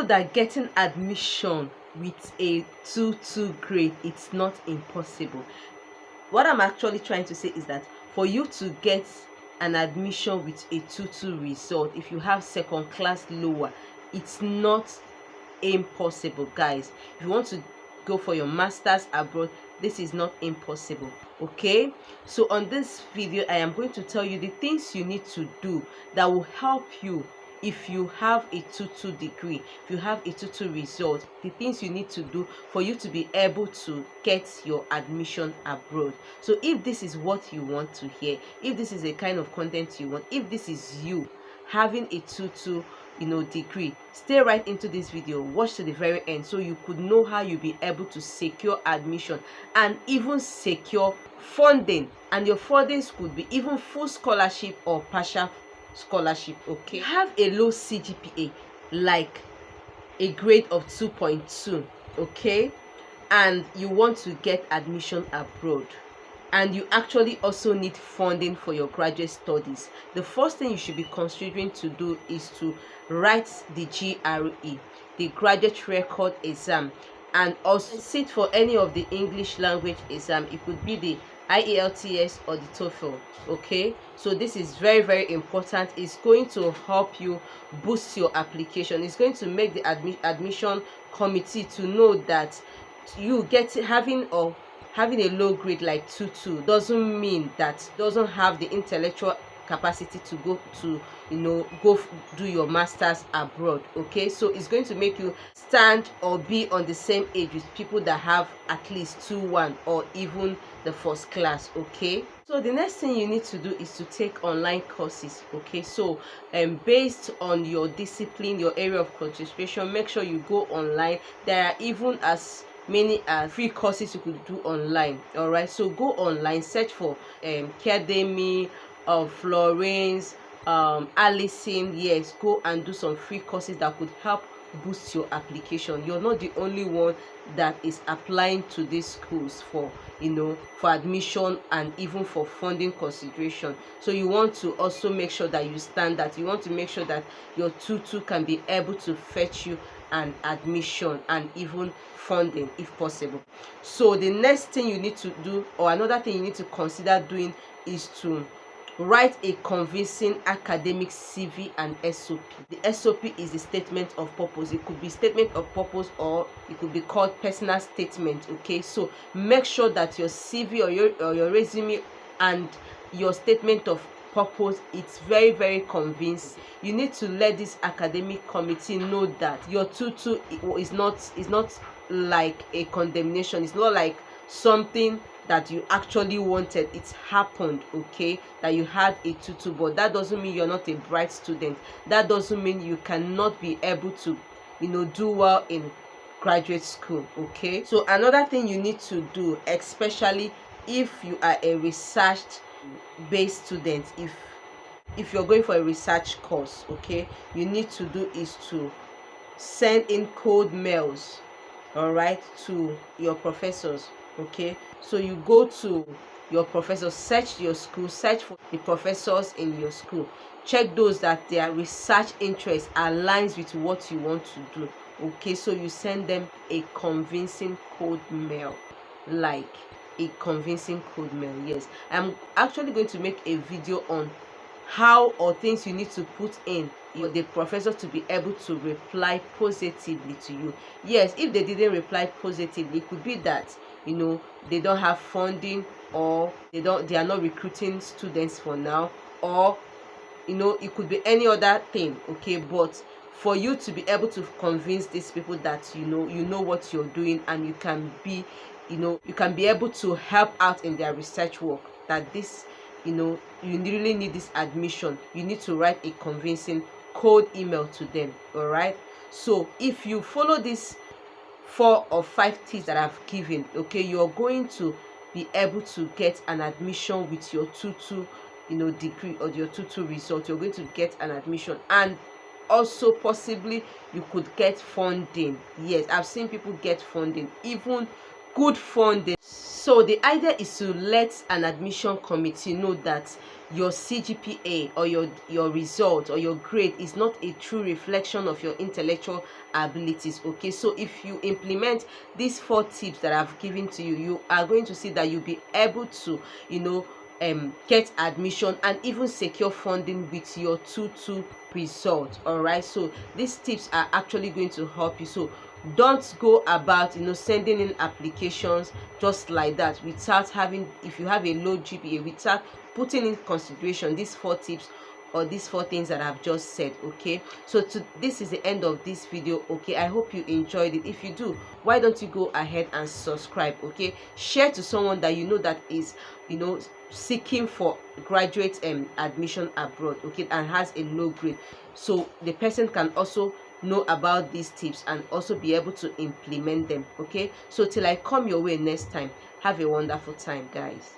know that getting admission with a 2-2 grade, it's not impossible. What I'm actually trying to say is that for you to get an admission with a 2-2 result, if you have second class lower, it's not impossible, guys. If you want to go for your masters abroad, this is not impossible. Okay, so on this video I am going to tell you the things you need to do that will help you. If you have a 2-2 degree, if you have a 2-2 result, the things you need to do for you to be able to get your admission abroad. So if this is what you want to hear, if this is a kind of content you want, if this is you having a 2-2 degree, stay right into this video, watch to the very end, so you could know how you'll be able to secure admission and even secure funding. And your fundings could be even full scholarship or partial scholarship. Okay, have a low CGPA, like a grade of 2.2, okay, and you want to get admission abroad, and you actually also need funding for your graduate studies, the first thing you should be considering to do is to write the GRE, the graduate record exam, and also sit for any of the English language exam. It could be the IELTS or the TOEFL. Okay, so this is very, very important. It's going to help you boost your application. It's going to make the admission committee to know that you having a low grade like 2-2 doesn't mean that doesn't have the intellectual capacity to go to do your masters abroad. Okay, so it's going to make you stand or be on the same age with people that have at least 2-1 or even the first class. Okay, so the next thing you need to do is to take online courses. Okay, so based on your discipline, your area of concentration, make sure you go online. There are even as many free courses you could do online. All right, so go online, search for Academy of Florence, Allison. Yes, go and do some free courses that could help boost your application. You're not the only one that is applying to these schools for for admission and even for funding consideration. So you want to also make sure that you stand that. You want to make sure that your 2-2 can be able to fetch you an admission and even funding if possible. So the next thing you need to do, or another thing you need to consider doing, is to write a convincing academic CV and SOP. The SOP is the statement of purpose. It could be statement of purpose or it could be called personal statement. Okay, so make sure that your CV or your resume and your statement of purpose, it's very, very convincing. You need to let this academic committee know that your 2-2 is not like a condemnation. It's not like something that you actually wanted. It's happened, okay, that you had a 2-2, but that doesn't mean you're not a bright student. That doesn't mean you cannot be able to do well in graduate school. Okay, so another thing you need to do, especially if you are a research based student, if you're going for a research course, okay, you need to do is to send in cold mails, all right, to your professors. Okay, so you go to your professors, search your school, search for the professors in your school, check those that their research interest aligns with what you want to do. Okay, so you send them a convincing cold mail, like a convincing cold mail. Yes, I'm actually going to make a video on how or things you need to put in for the professor to be able to reply positively to you. Yes, if they didn't reply positively, it could be that they don't have funding, or they are not recruiting students for now, or it could be any other thing. Okay, but for you to be able to convince these people that you know what you're doing, and you can be able to help out in their research work, that this you really need this admission, you need to write a convincing cold email to them. All right, so if you follow this 4 or 5 tips that I've given, okay, you're going to be able to get an admission with your 2-2 degree or your 2-2 result. You're going to get an admission, and also possibly you could get funding. Yes, I've seen people get funding, even good funding. So the idea is to let an admission committee know that your CGPA or your result or your grade is not a true reflection of your intellectual abilities. Okay, so if you implement these 4 tips that I've given to you, you are going to see that you'll be able to, get admission and even secure funding with your 2-2 result. All right, so these tips are actually going to help you. So don't go about sending in applications just like that without having, if you have a low GPA, without putting in consideration these 4 tips or these 4 things that I've just said. Okay, so this is the end of this video. Okay, I hope you enjoyed it. If you do, why don't you go ahead and subscribe? Okay, share to someone that that is seeking for graduate admission abroad, okay, and has a low grade, so the person can also know about these tips and also be able to implement them. Okay, so till I come your way next time, have a wonderful time, guys.